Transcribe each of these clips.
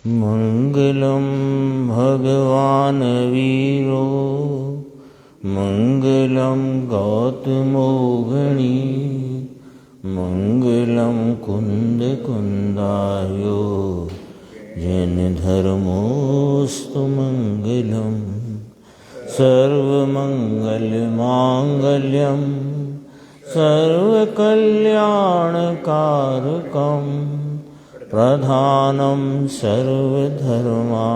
मंगलम भगवान वीरो मंगलम गौतमोगणी मंगलम कुंद कुंदायो जैन धर्मोस्तु मंगलम सर्वमंगल मांगल्यम सर्वकल्याणकारकम प्रधानम सर्वधर्माणां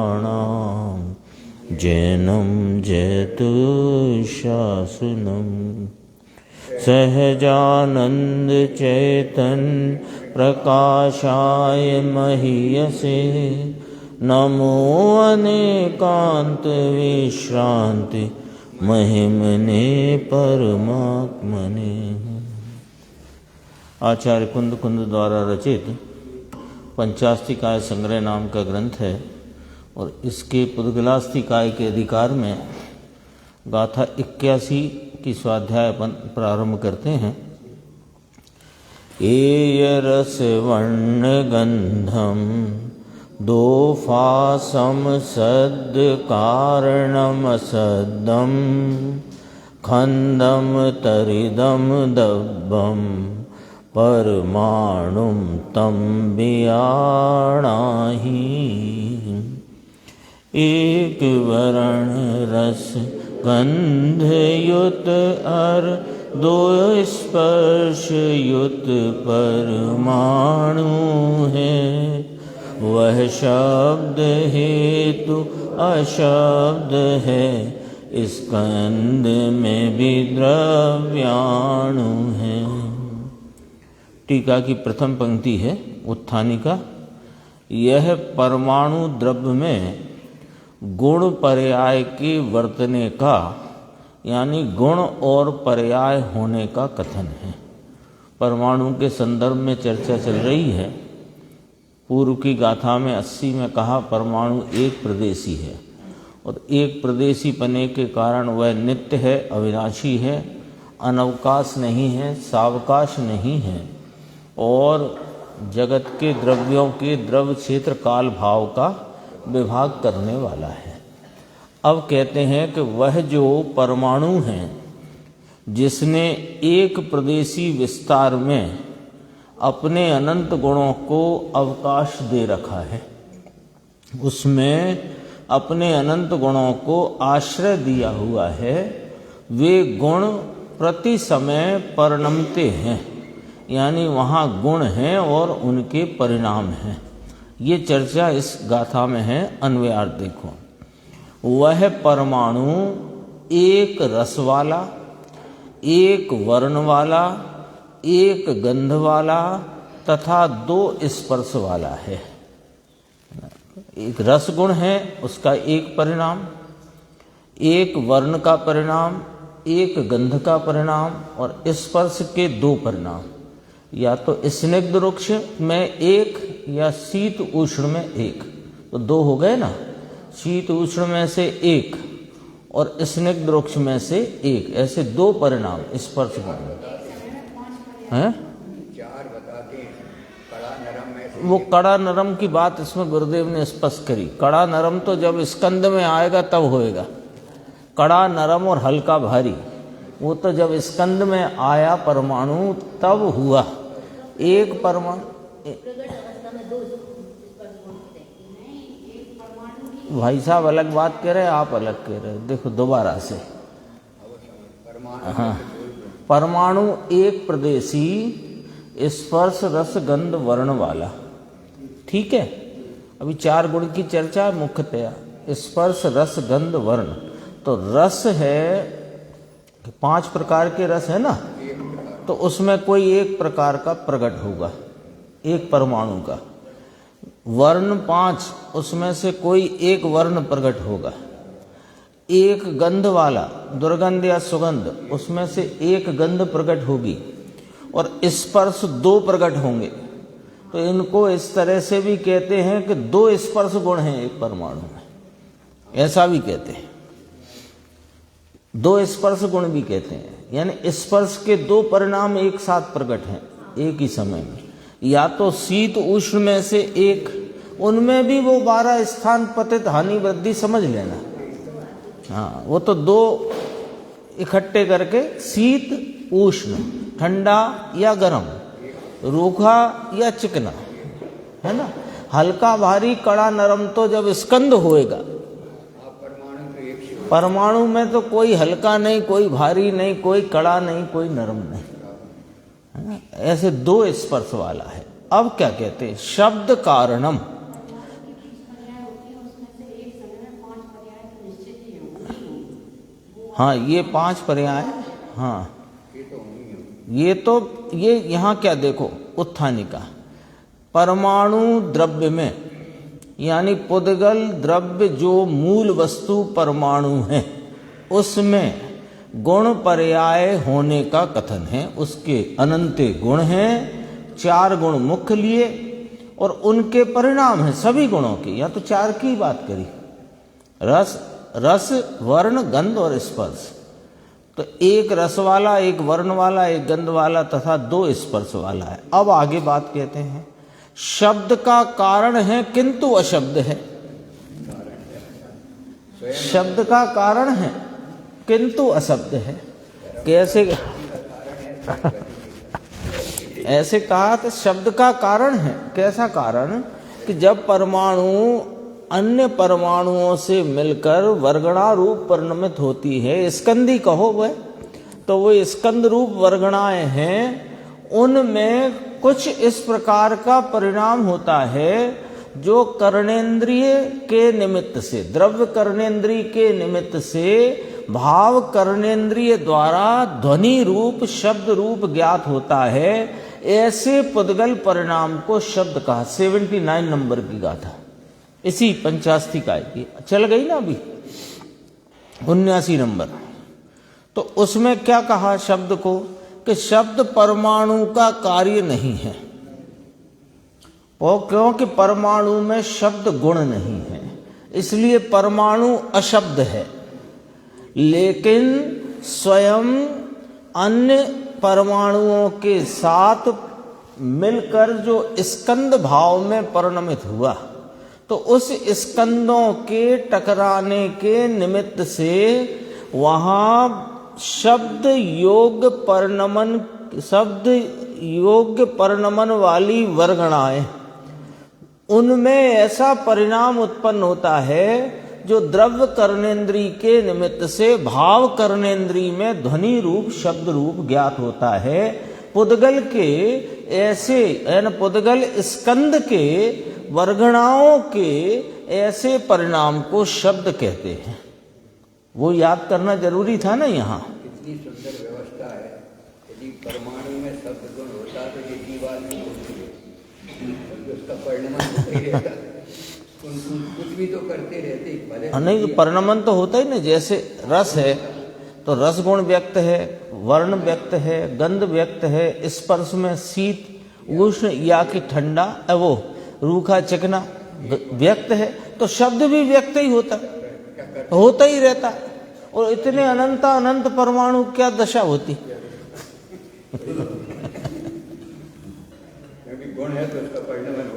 जैनम जयतु शासनम सहजानंद चैतन्य प्रकाशाय महीयसे नमो अनेकांत विश्रांति महिमने परमात्मने। आचार्य कुंद कुंद द्वारा रचित पंचास्तिकाय संग्रह नाम का ग्रंथ है और इसके पुद्गलास्तिकाय के अधिकार में गाथा 81 की स्वाध्याय प्रारंभ करते हैं। एय रस वर्ण गंधम दोफासम सद् कारणम असद्दम खंदम तरिदम दब्बम परमाणुम तम बियाणाहि। एक वरण रस गंध युत अर दो स्पर्श युत परमाणु है वह शब्द हेतु अशब्द है स्कंद में भी द्रव्याणु है। टीका की प्रथम पंक्ति है उत्थानिका। यह परमाणु द्रव्य में गुण पर्याय के वर्तने का यानी गुण और पर्याय होने का कथन है। परमाणु के संदर्भ में चर्चा चल रही है। पूर्व की गाथा में 80 में कहा परमाणु एक प्रदेशी है और एक प्रदेशी पने के कारण वह नित्य है, अविनाशी है, अनवकाश नहीं है, सावकाश नहीं है और जगत के द्रव्यों के द्रव्य क्षेत्र काल भाव का विभाग करने वाला है। अब कहते हैं कि वह जो परमाणु है जिसने एक प्रदेशी विस्तार में अपने अनंत गुणों को अवकाश दे रखा है, उसमें अपने अनंत गुणों को आश्रय दिया हुआ है, वे गुण प्रति समय परिणमते हैं यानी वहाँ गुण हैं और उनके परिणाम हैं। ये चर्चा इस गाथा में है। अन्वयार्थ देखो। वह परमाणु एक रस वाला, एक वर्ण वाला, एक गंध वाला तथा दो स्पर्श वाला है। एक रस गुण है उसका एक परिणाम, एक वर्ण का परिणाम, एक गंध का परिणाम और स्पर्श के दो परिणाम। या तो स्निग्ध रुक्ष में एक या शीत उष्ण में एक, तो दो हो गए ना। शीत उष्ण में से एक और स्निग्ध रुक्ष में से एक, ऐसे दो परिणाम स्पर्श गुण हैं। वो कड़ा नरम की बात इसमें गुरुदेव ने स्पष्ट करी। कड़ा नरम तो जब स्कंद में आएगा तब होएगा। कड़ा नरम और हल्का भारी वो तो जब स्कंद में आया परमाणु तब हुआ। एक परमाणु भाई साहब अलग बात कह रहे, आप अलग कह रहे। देखो दोबारा से। हाँ, परमाणु एक प्रदेशी स्पर्श रस गंध वर्ण वाला। ठीक है, अभी चार गुण की चर्चा मुख्यतया स्पर्श रस गंध वर्ण। तो रस है 5 प्रकार के रस है ना, तो उसमें कोई एक प्रकार का प्रकट होगा एक परमाणु का। वर्ण 5, उसमें से कोई एक वर्ण प्रकट होगा। एक गंध वाला दुर्गंध या सुगंध, उसमें से एक गंध प्रकट होगी और स्पर्श 2 प्रकट होंगे। तो इनको इस तरह से भी कहते हैं कि 2 स्पर्श गुण हैं एक परमाणु में, ऐसा भी कहते हैं। 2 स्पर्श गुण भी कहते हैं, यानी स्पर्श के 2 परिणाम एक साथ प्रकट हैं एक ही समय में। या तो शीत उष्ण में से एक उनमें भी वो 12 स्थान पतित हानि वृद्धि समझ लेना। हाँ, वो तो 2 इकट्ठे करके शीत उष्ण, ठंडा या गर्म, रूखा या चिकना, है ना, हल्का भारी कड़ा नरम। तो जब स्कंद होएगा, परमाणु में तो कोई हल्का नहीं, कोई भारी नहीं, कोई कड़ा नहीं, कोई नरम नहीं, है ना? ऐसे 2 स्पर्श वाला है। अब क्या कहते हैं, शब्द कारणम। हाँ, ये 5 पर्याय। हाँ, ये यहाँ क्या देखो, उत्थानिका परमाणु द्रव्य में, यानी पुद्गल द्रव्य जो मूल वस्तु परमाणु है उसमें गुण पर्याय होने का कथन है। उसके अनंत गुण हैं, 4 गुण मुख्य लिए और उनके परिणाम हैं सभी गुणों के। या तो 4 की बात करी, रस वर्ण गंध और स्पर्श। तो एक रस वाला, एक वर्ण वाला, एक गंध वाला तथा 2 स्पर्श वाला है। अब आगे बात कहते हैं, शब्द का कारण है किंतु अशब्द है। शब्द का कारण है किंतु अशब्द है। कैसे? ऐसे कहा तो शब्द का कारण है। कैसा कारण? कि जब परमाणु अन्य परमाणुओं से मिलकर वर्गणा रूप परिणमित होती है, स्कंदी कहो वह, तो वो स्कंद रूप वर्गणाएं हैं, उनमें कुछ इस प्रकार का परिणाम होता है जो कर्णेंद्रिय के निमित्त से, द्रव्य कर्णेंद्रिय के निमित्त से भाव कर्णेंद्रिय द्वारा ध्वनि रूप शब्द रूप ज्ञात होता है। ऐसे पुद्गल परिणाम को शब्द कहा। 79 नंबर की गाथा इसी पंचास्तिकाय की चल गई ना अभी, 79 नंबर। तो उसमें क्या कहा शब्द को, कि शब्द परमाणु का कार्य नहीं है, और क्योंकि परमाणु में शब्द गुण नहीं है इसलिए परमाणु अशब्द है। लेकिन स्वयं अन्य परमाणुओं के साथ मिलकर जो स्कंद भाव में परिणमित हुआ, तो उस स्कंदों के टकराने के निमित्त से वहां शब्द योग्य परिणमन वाली वर्गणाएं, उनमें ऐसा परिणाम उत्पन्न होता है जो द्रव्य कर्णेंद्रिय के निमित्त से भाव कर्णेंद्रिय में ध्वनि रूप शब्द रूप ज्ञात होता है। पुद्गल के ऐसे पुद्गल स्कंद के वर्गणाओं के ऐसे परिणाम को शब्द कहते हैं। वो याद करना जरूरी था ना। यहाँ कितनी सुंदर व्यवस्था है। यदि परमाणु में शब्द गुण होता तो ये जीवाल नहीं होती है, उसका परिणमन होता ही रहता। कुछ भी तो करते रहते भले। नहीं, परिणमन तो होता ही नहीं। जैसे रस है तो रस गुण व्यक्त है, वर्ण व्यक्त है, गंध व्यक्त है, स्पर्श में शीत उष्ण या कि ठंडा, वो रूखा चिकना व्यक्त है, तो शब्द भी व्यक्त ही होता ही रहता। और इतने अनंत परमाणु क्या दशा होती।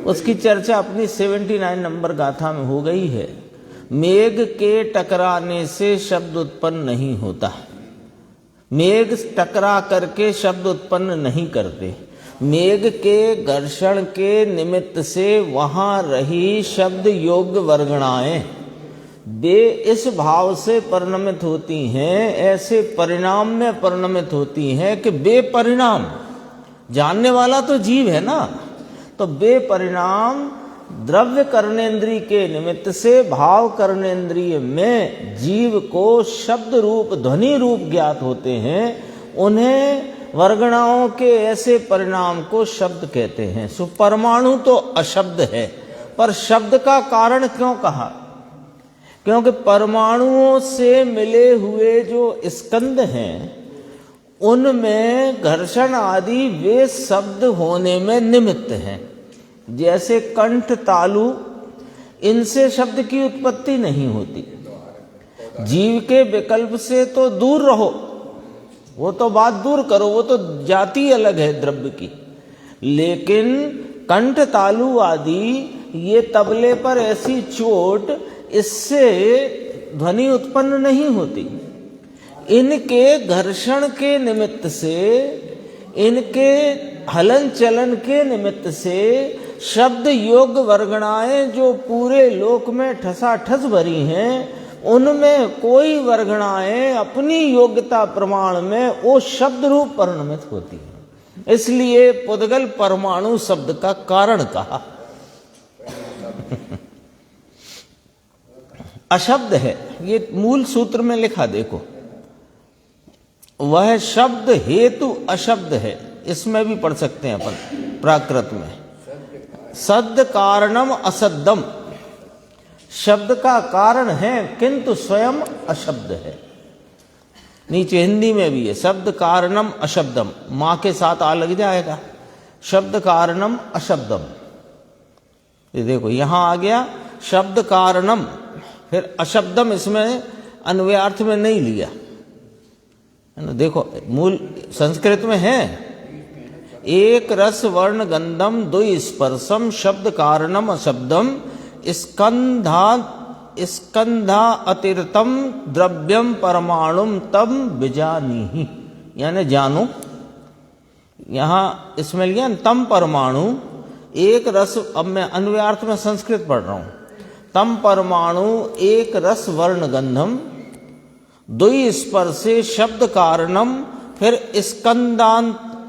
उसकी चर्चा अपनी 79 नंबर गाथा में हो गई है। मेघ के टकराने से शब्द उत्पन्न नहीं होता, मेघ टकरा करके शब्द उत्पन्न नहीं करते। मेघ के घर्षण के निमित्त से वहां रही शब्द योग्य वर्गणाएं वे इस भाव से परिणमित होती हैं, ऐसे परिणाम में परिणमित होती हैं कि वे परिणाम, जानने वाला तो जीव है ना, तो वे परिणाम द्रव्य कर्णेंद्रिय के निमित्त से भाव कर्णेंद्रिय में जीव को शब्द रूप ध्वनि रूप ज्ञात होते हैं। उन्हें वर्गणाओं के ऐसे परिणाम को शब्द कहते हैं। सो परमाणु तो अशब्द है, पर शब्द का कारण क्यों कहा? क्योंकि परमाणुओं से मिले हुए जो स्कंद हैं उनमें घर्षण आदि वे शब्द होने में निमित्त हैं। जैसे कंठ तालु, इनसे शब्द की उत्पत्ति नहीं होती। जीव के विकल्प से तो दूर रहो, वो तो बात दूर करो, वो तो जाति अलग है द्रव्य की। लेकिन कंठ तालु आदि ये तबले पर ऐसी चोट, इससे ध्वनि उत्पन्न नहीं होती। इनके घर्षण के निमित्त से, इनके हलन चलन के निमित्त से शब्द योग वर्गणाएं जो पूरे लोक में ठसाठस भरी हैं, उनमें कोई वर्गणाएं अपनी योग्यता प्रमाण में वो शब्द रूप परिणमित होती हैं। इसलिए पुद्गल परमाणु शब्द का कारण कहा। अशब्द है, ये मूल सूत्र में लिखा देखो, वह शब्द हेतु अशब्द है। इसमें भी पढ़ सकते हैं अपन प्राकृत में, सद् कारणम असद्दम, शब्द का कारण है किंतु स्वयं अशब्द है। नीचे हिंदी में भी है, शब्द कारणम अशब्दम, मां के साथ आ लग जाएगा, शब्द कारणम अशब्दम। ये देखो यहां आ गया शब्द कारणम, फिर अशब्दम इसमें अन्वयार्थ में नहीं लिया, है ना। देखो मूल संस्कृत में है, एक रस वर्ण गंधम द्वि स्पर्शम शब्द कारणम अशब्दम स्कंधा अतिरतम द्रव्यम परमाणुम तम विजानीहि, यानी जानो। यहां इसमें लिया तम परमाणु एक रस, अब मैं अन्वयार्थ में संस्कृत पढ़ रहा हूं, तम परमाणु एक रस वर्ण गंधम द्वि स्पर्शे शब्द कारणम, फिर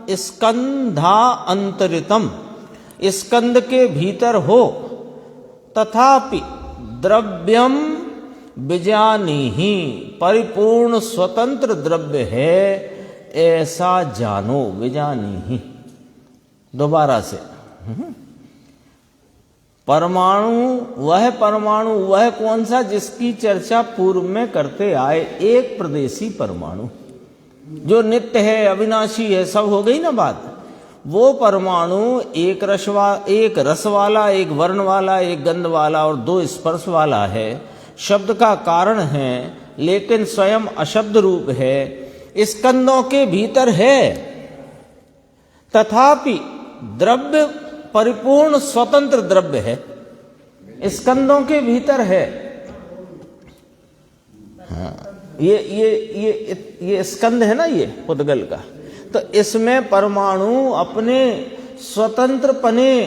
स्कंधा अंतरितम, स्कंद के भीतर हो, तथापि द्रव्यम विजानीहि, परिपूर्ण स्वतंत्र द्रव्य है ऐसा जानो, विजानीहि। दोबारा से, परमाणु वह कौन सा जिसकी चर्चा पूर्व में करते आए, एक प्रदेशी परमाणु जो नित्य है, अविनाशी है, सब हो गई ना बात। वो परमाणु एक रस वाला, एक वर्ण वाला, एक गंध वाला और दो स्पर्श वाला है, शब्द का कारण है, लेकिन स्वयं अशब्द रूप है, स्कंदों के भीतर है, तथापि द्रव्य परिपूर्ण स्वतंत्र द्रव्य है, स्कंदों के भीतर है। हाँ, ये स्कंद है ना, ये पुद्गल का, तो इसमें परमाणु अपने स्वतंत्र पने,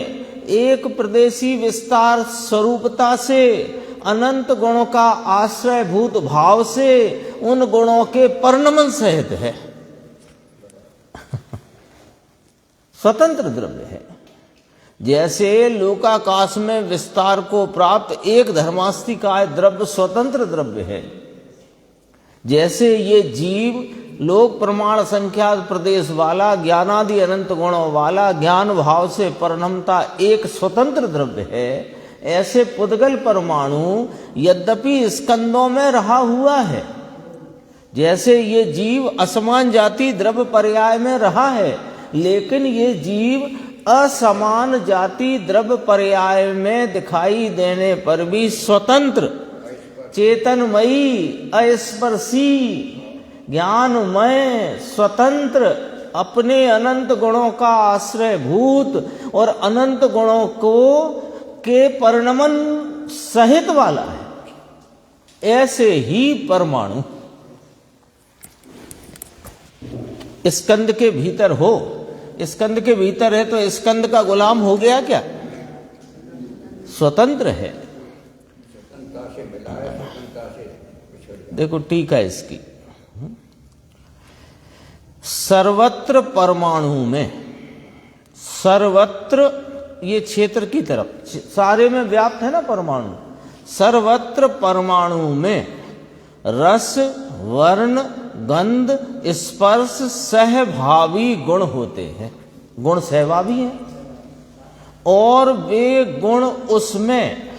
एक प्रदेशी विस्तार स्वरूपता से, अनंत गुणों का आश्रयभूत भाव से, उन गुणों के परिणमन सहित है, स्वतंत्र द्रव्य है। जैसे लोकाकाश में विस्तार को प्राप्त एक धर्मास्तिकाय द्रव्य स्वतंत्र द्रव्य है, जैसे ये जीव लोक प्रमाण संख्या प्रदेश वाला, ज्ञानादि अनंत गुणों वाला, ज्ञान भाव से परिणमता एक स्वतंत्र द्रव्य है, ऐसे पुद्गल परमाणु यद्यपि स्कंदों में रहा हुआ है, जैसे ये जीव असमान जाति द्रव्य पर्याय में रहा है, लेकिन ये जीव असमान जाति द्रव्य पर्याय में दिखाई देने पर भी स्वतंत्र, चेतनमयी, अस्पर्शी, ज्ञानमय, स्वतंत्र, अपने अनंत गुणों का आश्रयभूत और अनंत गुणों को के परिणमन सहित वाला है। ऐसे ही परमाणु स्कंद के भीतर हो, स्कंद के भीतर है तो स्कंद का गुलाम हो गया क्या? स्वतंत्र है। देखो टीका इसकी, सर्वत्र परमाणु में, सर्वत्र ये क्षेत्र की तरफ, सारे में व्याप्त है ना परमाणु, सर्वत्र परमाणु में रस, वर्ण, गंध, स्पर्श सहभावी गुण होते हैं, गुण सहभावी हैं, और वे गुण उसमें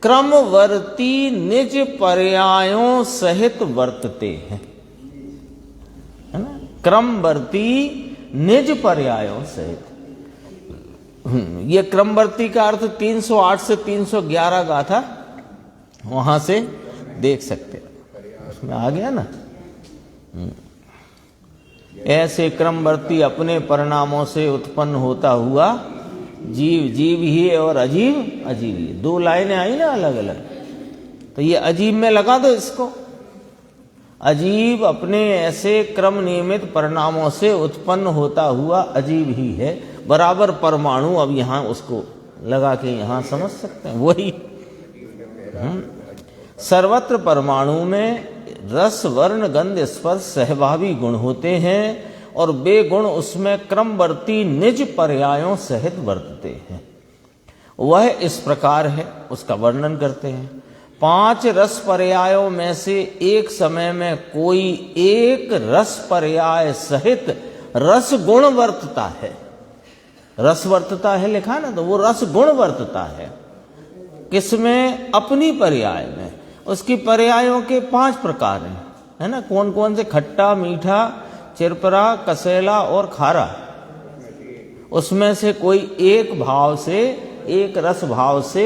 क्रमवर्ती निज पर्यायों सहित वर्तते हैं, है ना, क्रमवर्ती निज पर्यायों सहित। ये क्रमवर्ती का अर्थ 308 से 311 गाथा वहां से देख सकते हैं, उसमें आ गया ना। ऐसे क्रमवर्ती अपने परिणामों से उत्पन्न होता हुआ जीव जीव ही है और अजीब अजीब ही है। दो लाइनें आई ना अलग अलग, तो ये अजीब में लगा दो इसको। अजीब अपने ऐसे क्रम नियमित परिणामों से उत्पन्न होता हुआ अजीब ही है, बराबर परमाणु। अब यहाँ उसको लगा के यहाँ समझ सकते हैं वही। सर्वत्र परमाणु में रस वर्ण गंध स्पर्श सहभावी गुण होते हैं और वे गुण उसमें क्रमवर्ती निज पर्यायों सहित वर्तते हैं। वह इस प्रकार है, उसका वर्णन करते हैं। 5 रस पर्यायों में से एक समय में कोई एक रस पर्याय सहित रस गुण वर्तता है। रस वर्तता है लिखा ना, तो वो रस गुण वर्तता है। किसमें? अपनी पर्याय में। उसकी पर्यायों के 5 प्रकार हैं, है ना। कौन कौन से? खट्टा, मीठा, चिरपरा, कसेला और खारा। उसमें से कोई एक भाव से, एक रस भाव से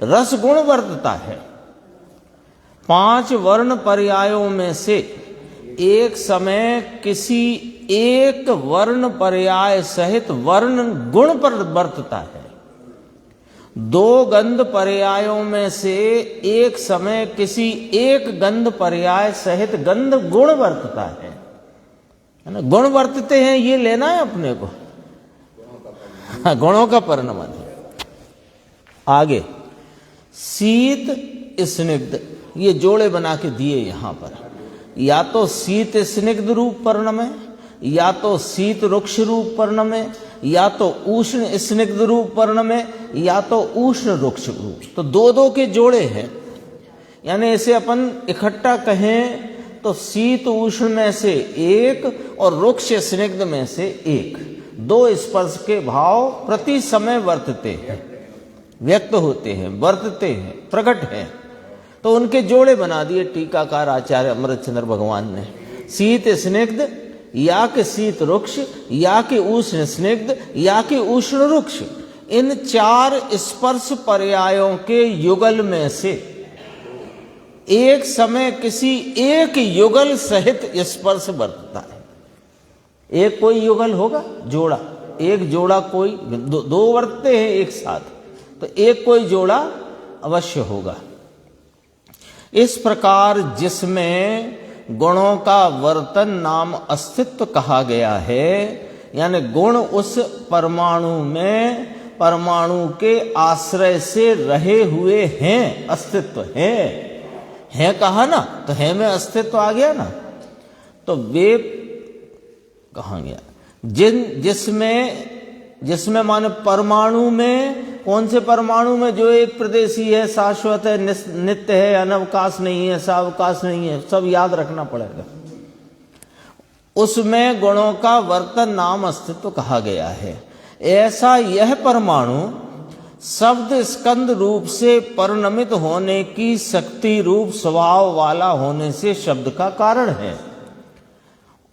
रस गुण वर्तता है। 5 वर्ण पर्यायों में से एक समय किसी एक वर्ण पर्याय सहित वर्ण गुण पर वर्तता है। 2 गंध पर्यायों में से एक समय किसी एक गंध पर्याय सहित गंध गुण वर्तता है ना। गुण वर्तते हैं, ये लेना है अपने को, गुणों का परिणमन है। आगे शीत स्निग्ध, ये जोड़े बना के दिए यहां पर। या तो शीत स्निग्ध रूप परिणमे, या तो शीत रुक्ष रूप परिणमे, या तो उष्ण स्निग्ध रूप परिणमे, या तो उष्ण रुक्ष रूप। तो 2-2 के जोड़े हैं, यानी इसे अपन इकट्ठा कहें तो शीत उष्ण में से एक और रुक्ष स्निग्ध में से एक। 2 स्पर्श के भाव प्रति समय वर्तते हैं, व्यक्त होते हैं, वर्तते हैं, प्रकट हैं। तो उनके जोड़े बना दिए टीकाकार आचार्य अमृतचंद्र भगवान ने। शीत स्निग्ध, या कि शीत रुक्ष, या कि उष्ण स्निग्ध, या कि उष्ण रुक्ष। इन 4 स्पर्श पर्यायों के युगल में से एक समय किसी एक युगल सहित स्पर्श वर्तता है। एक कोई युगल होगा, जोड़ा, एक जोड़ा कोई, 2 वर्तते हैं एक साथ, तो एक कोई जोड़ा अवश्य होगा। इस प्रकार जिसमें गुणों का वर्तन नाम अस्तित्व कहा गया है, यानी गुण उस परमाणु में परमाणु के आश्रय से रहे हुए हैं, अस्तित्व है कहा ना, तो है में अस्तित्व आ गया ना। तो वे कहा गया जिसमें माने परमाणु में, कौन से परमाणु में? जो एक प्रदेशी है, शाश्वत है, नित्य है, अनवकाश नहीं है, सावकाश नहीं है, सब याद रखना पड़ेगा। उसमें गुणों का वर्तन नाम अस्तित्व कहा गया है। ऐसा यह परमाणु शब्द स्कंद रूप से परिणमित होने की शक्ति रूप स्वभाव वाला होने से शब्द का कारण है,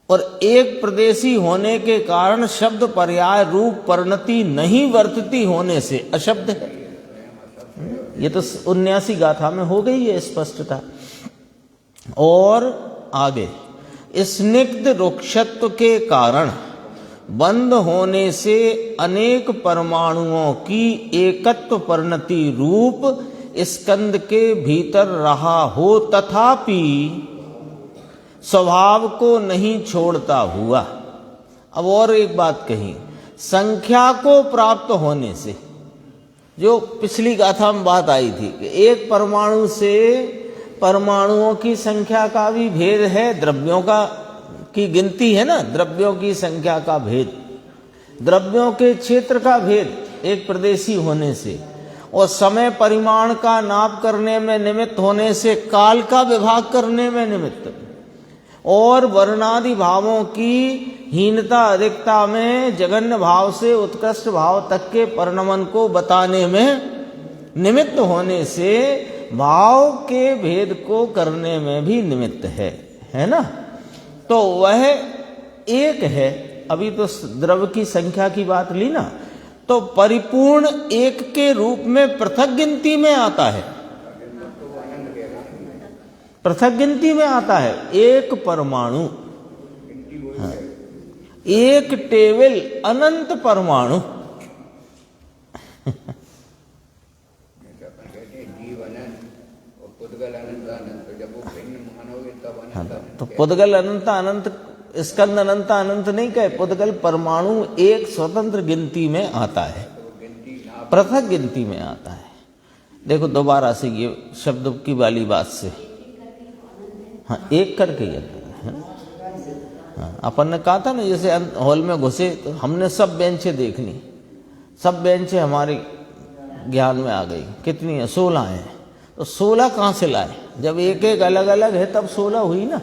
और एक प्रदेशी होने के कारण शब्द पर्याय रूप परिणति नहीं वर्तती होने से अशब्द है। ये तो 79 गाथा में हो गई है स्पष्टता। और आगे स्निग्ध रुक्षत्व के कारण बंद होने से अनेक परमाणुओं की एकत्व परिणति रूप स्कंद के भीतर रहा हो, तथापि स्वभाव को नहीं छोड़ता हुआ। अब और एक बात कही, संख्या को प्राप्त होने से, जो पिछली गाथा में बात आई थी कि एक परमाणु से परमाणुओं की संख्या का भी भेद है, द्रव्यों का की गिनती है ना, द्रव्यों की संख्या का भेद, द्रव्यों के क्षेत्र का भेद एक प्रदेशी होने से, और समय परिमाण का नाप करने में निमित्त होने से काल का विभाग करने में निमित्त, और वर्णादि भावों की हीनता अधिकता में जघन्य भाव से उत्कृष्ट भाव तक के परिणमन को बताने में निमित्त होने से भाव के भेद को करने में भी निमित्त है ना। तो वह एक है। अभी तो द्रव्य की संख्या की बात ली ना, तो परिपूर्ण एक के रूप में पृथक गिनती में आता है, पृथक गिनती में आता है। एक परमाणु, हाँ, एक टेबल अनंत परमाणु, जैसे अपन कहते हैं जीव अनंत और पुद्गल अनंत अनंत, तो जब वो भिन्न मानोगे तब अनंत अनंत तो पुद्गल अनंत अनंत, स्कंद अनंत अनंत नहीं कहे, पुद्गल परमाणु एक स्वतंत्र गिनती में आता है, तो वो गिनती ना पृथक गिनती में आता है। देखो दोबारा से ये शब्द की वाली बात से, हाँ एक करके ही आता है। हाँ, अपन ने कहा था ना, जैसे हॉल में घुसे तो हमने सब बेंचें देखनी, सब बेंचें हमारे ज्ञान में आ गई। कितनी है? 16 हैं। तो 16 कहाँ से लाए? जब एक एक अलग अलग है तब 16 हुई ना।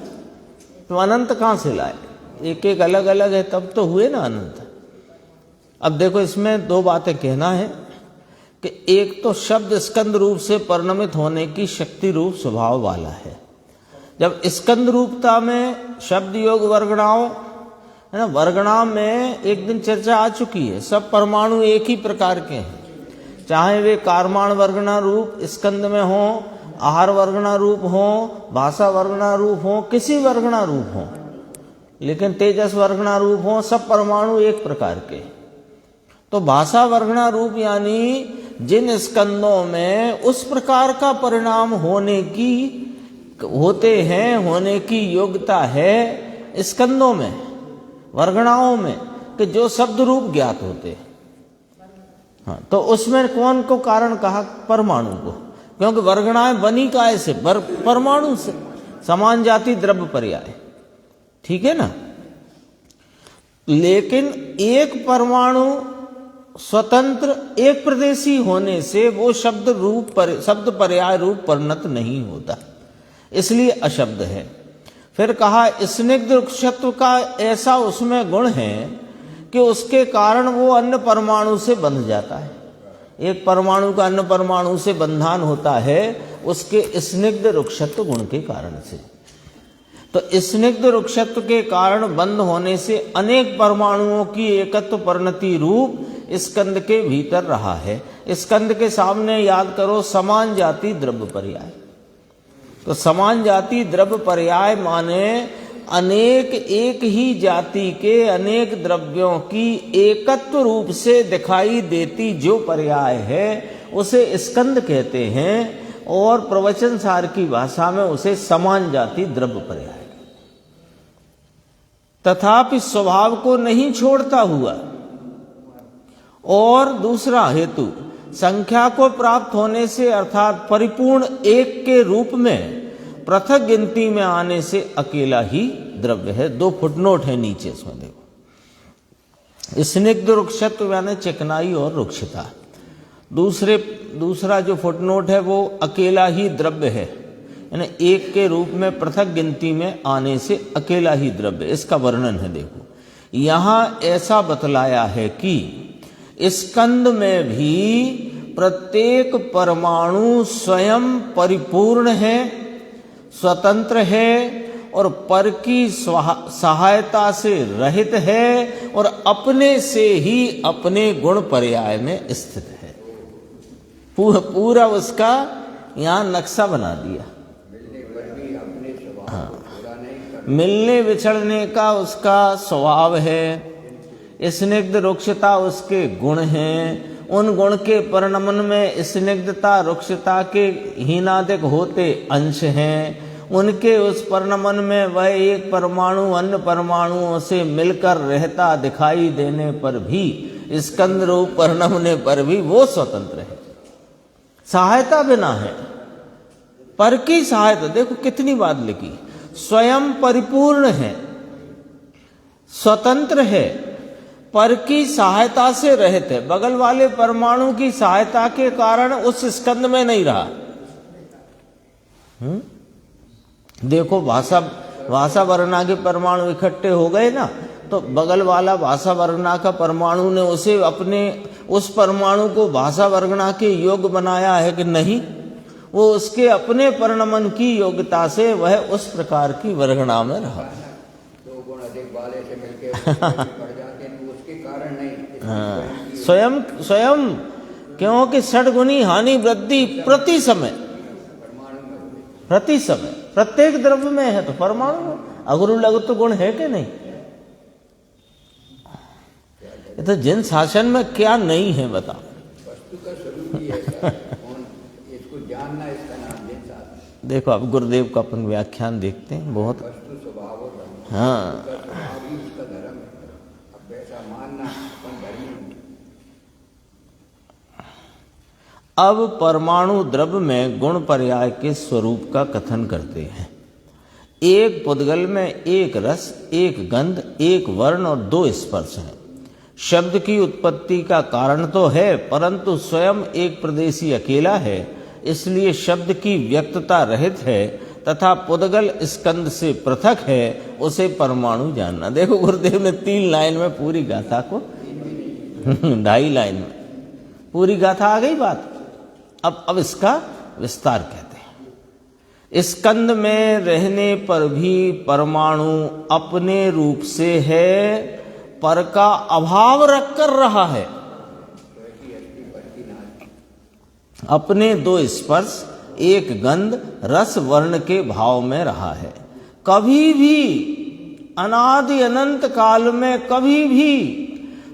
तो अनंत कहाँ से लाए? एक एक अलग अलग है तब तो हुए ना अनंत। अब देखो इसमें दो बातें कहना है कि एक तो शब्द स्कंद रूप से परिणमित होने की शक्ति रूप स्वभाव वाला है। जब स्कंद रूपता में शब्द योग वर्गणाओं है ना, वर्गणाम में एक दिन चर्चा आ चुकी है, सब परमाणु एक ही प्रकार के हैं, चाहे वे कारमाण वर्गणा रूप स्कंद में हो, आहार वर्गणा रूप हो, भाषा वर्गणा रूप हो, किसी वर्गणा रूप हो, लेकिन तेजस वर्गणा रूप हो, सब परमाणु एक प्रकार के। तो भाषा वर्गणा रूप यानी जिन स्कंदों में उस प्रकार का परिणाम होने की योग्यता है स्कंदों में, वर्गणाओं में, कि जो शब्द रूप ज्ञात होते हैं। हाँ, तो उसमें कौन को कारण कहा? परमाणु को, क्योंकि वर्गणाएं बनी काय से? परमाणु से। समान जाति द्रव्य पर्याय, ठीक है ना। लेकिन एक परमाणु स्वतंत्र एक प्रदेशी होने से वो शब्द पर्याय रूप परिणत नहीं होता, इसलिए अशब्द है। फिर कहा स्निग्ध वृक्षत्व का ऐसा उसमें गुण है कि उसके कारण वो अन्य परमाणु से बंध जाता है। एक परमाणु का अन्य परमाणु से बंधन होता है उसके स्निग्ध वृक्षत्व गुण के कारण से। तो स्निग्ध वृक्षत्व के कारण बंद होने से अनेक परमाणुओं की एकत्व परिणति रूप स्कंद के भीतर रहा है। स्कंद के सामने याद करो समान जाति द्रव्य पर्याय। तो समान जाति द्रव्य पर्याय माने अनेक एक ही जाति के अनेक द्रव्यों की एकत्व रूप से दिखाई देती जो पर्याय है उसे स्कंद कहते हैं, और प्रवचन सार की भाषा में उसे समान जाति द्रव्य पर्याय। तथापि स्वभाव को नहीं छोड़ता हुआ। और दूसरा हेतु संख्या को प्राप्त होने से अर्थात परिपूर्ण एक के रूप में पृथक गिनती में आने से अकेला ही द्रव्य है। 2 फुटनोट है नीचे इसमें देखो। स्निग्ध वृक्षत्व यानी चिकनाई और रुक्षता। दूसरा जो फुटनोट है वो अकेला ही द्रव्य है, यानी एक के रूप में पृथक गिनती में आने से अकेला ही द्रव्य। इसका वर्णन है देखो, यहां ऐसा बतलाया है कि स्कंद में भी प्रत्येक परमाणु स्वयं परिपूर्ण है, स्वतंत्र है और पर की सहायता से रहित है और अपने से ही अपने गुण पर्याय में स्थित है। पूरा उसका यहाँ नक्शा बना दिया। हाँ, मिलने विछड़ने का उसका स्वभाव है, स्निग्ध रुक्षता उसके गुण हैं, उन गुण के परिणमन में स्निग्धता रुक्षता के हीनादिक होते अंश हैं, उनके उस परिणमन में वह एक परमाणु अन्य परमाणुओं से मिलकर रहता दिखाई देने पर भी, स्कंद रूप परिणमने पर भी वो स्वतंत्र है, सहायता बिना है, पर की सहायता। देखो कितनी बात लिखी, स्वयं परिपूर्ण है, स्वतंत्र है, पर की सहायता से रहित है। बगल वाले परमाणु की सहायता के कारण उस स्कंद में नहीं रहा। देखो भाषा वर्णा के परमाणु इकट्ठे हो गए ना, तो बगल वाला भाषा वर्णा का परमाणु ने उसे अपने उस परमाणु को भाषा वर्णा के योग्य बनाया है कि नहीं? वो उसके अपने परिणमन की योग्यता से वह उस प्रकार की वर्णा में रहा। 2 गुण अधिक वाले से मिलके पड़ जाते हैं, उसके कारण नहीं। हाँ, स्वयं क्योंकि षड्गुणी हानि वृद्धि प्रति समय प्रत्येक द्रव्य में है, तो परमाणु में अगुरु लघुत्व गुण है कि नहीं? तो जिन शासन में क्या नहीं है बता। वस्तु देखो अब गुरुदेव का अपन व्याख्यान देखते हैं, बहुत वस्तु स्वभाव होता हाँ। उसका स्वभाव ही उसका धर्म है। अब ऐसा मानना अपन धर्म नहीं। अब परमाणु द्रव्य में गुण पर्याय के स्वरूप का कथन करते हैं। एक पुद्गल में एक रस, एक गंध, एक वर्ण और दो स्पर्श हैं। शब्द की उत्पत्ति का कारण तो है, परंतु स्वयं एक प्रदेशी अकेला है, इसलिए शब्द की व्यक्तता रहित है तथा पुद्गल स्कंद से पृथक है, उसे परमाणु जानना। देखो गुरुदेव ने 3 लाइन में पूरी गाथा को 2.5 लाइन में पूरी गाथा आ गई बात। अब इसका विस्तार कहते हैं। स्कंद में रहने पर भी परमाणु अपने रूप से है, पर का अभाव रख कर रहा है। अपने 2 स्पर्श, एक गंध, रस, वर्ण के भाव में रहा है। कभी भी अनादि अनंत काल में कभी भी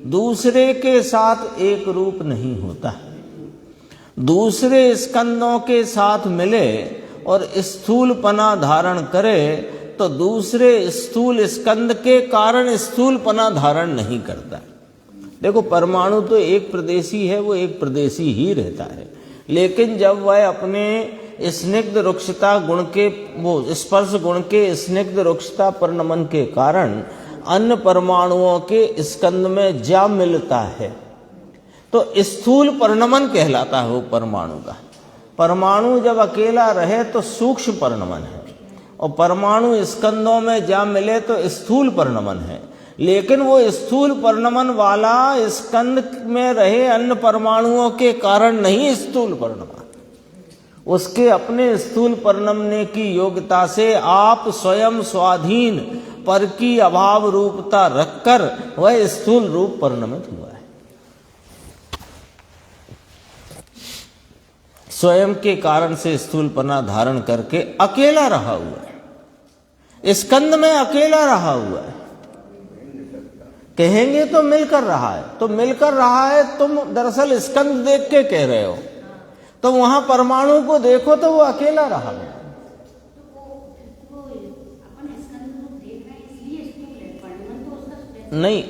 दूसरे के साथ एक रूप नहीं होता। दूसरे स्कंदों के साथ मिले और स्थूलपना धारण करे तो दूसरे स्थूल स्कंद के कारण स्थूलपना धारण नहीं करता। देखो परमाणु तो एक प्रदेशी है, वो एक प्रदेशी ही रहता है, लेकिन जब वह अपने स्निग्ध रुक्षता गुण के, वो स्पर्श गुण के स्निग्ध रुक्षता परिणमन के कारण अन्य परमाणुओं के स्कंद में जा मिलता है तो स्थूल परिणमन कहलाता है वो परमाणु का। परमाणु जब अकेला रहे तो सूक्ष्म परिणमन है, और परमाणु स्कंदों में जा मिले तो स्थूल परिणमन है। लेकिन वो स्थूल परिणमन वाला स्कंद में रहे अन्य परमाणुओं के कारण नहीं स्थूल परिणमन, उसके अपने स्थूल परिणमने की योग्यता से आप स्वयं स्वाधीन पर की अभाव रूपता रखकर वह स्थूल रूप परिणमित हुआ है। स्वयं के कारण से स्थूलपना धारण करके अकेला रहा हुआ है, स्कंद में अकेला रहा हुआ है। कहेंगे तो मिलकर रहा है, तो मिलकर रहा है, तुम दरअसल स्कंद देख के कह रहे हो, तो वहां परमाणु को देखो तो वो अकेला रहा है। नहीं,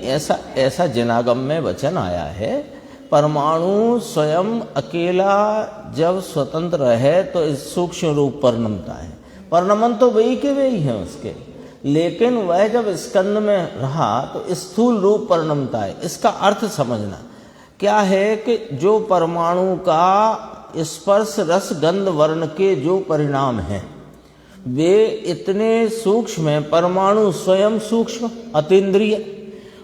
ऐसा जनागम में वचन आया है, परमाणु स्वयं अकेला जब स्वतंत्र है तो सूक्ष्म रूप परिणमता है। परिणमन तो वही के वही है उसके, लेकिन वह जब स्कंद में रहा तो स्थूल रूप परिणमता है। इसका अर्थ समझना क्या है कि जो परमाणु का स्पर्श रस गंध वर्ण के जो परिणाम हैं वे इतने सूक्ष्म हैं। परमाणु स्वयं सूक्ष्म अतीन्द्रिय,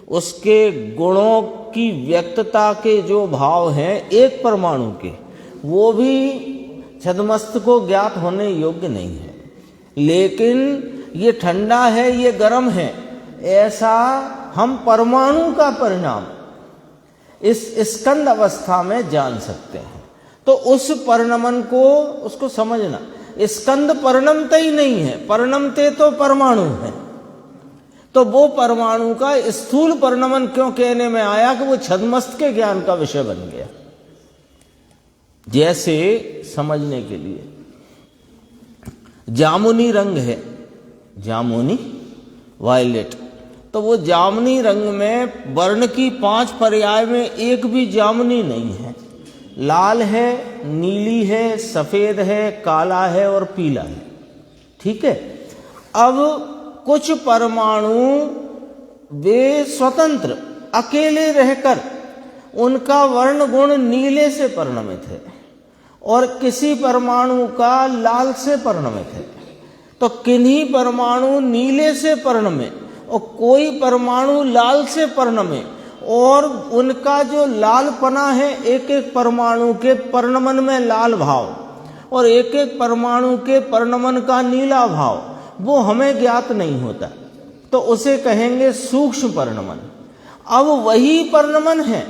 उसके गुणों की व्यक्तता के जो भाव हैं एक परमाणु के, वो भी छद्मस्त को ज्ञात होने योग्य नहीं है। लेकिन ये ठंडा है, ये गर्म है, ऐसा हम परमाणु का परिणाम इस स्कंद अवस्था में जान सकते हैं। तो उस परिणमन को उसको समझना, स्कंद परिणमते ही नहीं है, परिणमते तो परमाणु है। तो वो परमाणु का स्थूल परिणमन क्यों कहने में आया कि वो छद्मस्त के ज्ञान का विषय बन गया। जैसे समझने के लिए जामुनी रंग है, जामुनी वायलेट, तो वो जामुनी रंग में वर्ण की 5 पर्याय में एक भी जामुनी नहीं है। लाल है, नीली है, सफेद है, काला है और पीला है। ठीक है। अब कुछ परमाणु वे स्वतंत्र अकेले रहकर उनका वर्ण गुण नीले से परिणमित है और किसी परमाणु का लाल से परिणमित है। तो किन्हीं परमाणु नीले से परिणमे और कोई परमाणु लाल से परिणमे, और उनका जो लालपना है एक एक परमाणु के परिणमन में लाल भाव और एक एक परमाणु के परिणमन का नीला भाव, वो हमें ज्ञात नहीं होता, तो उसे कहेंगे सूक्ष्म परिणमन। अब वही परिणमन है,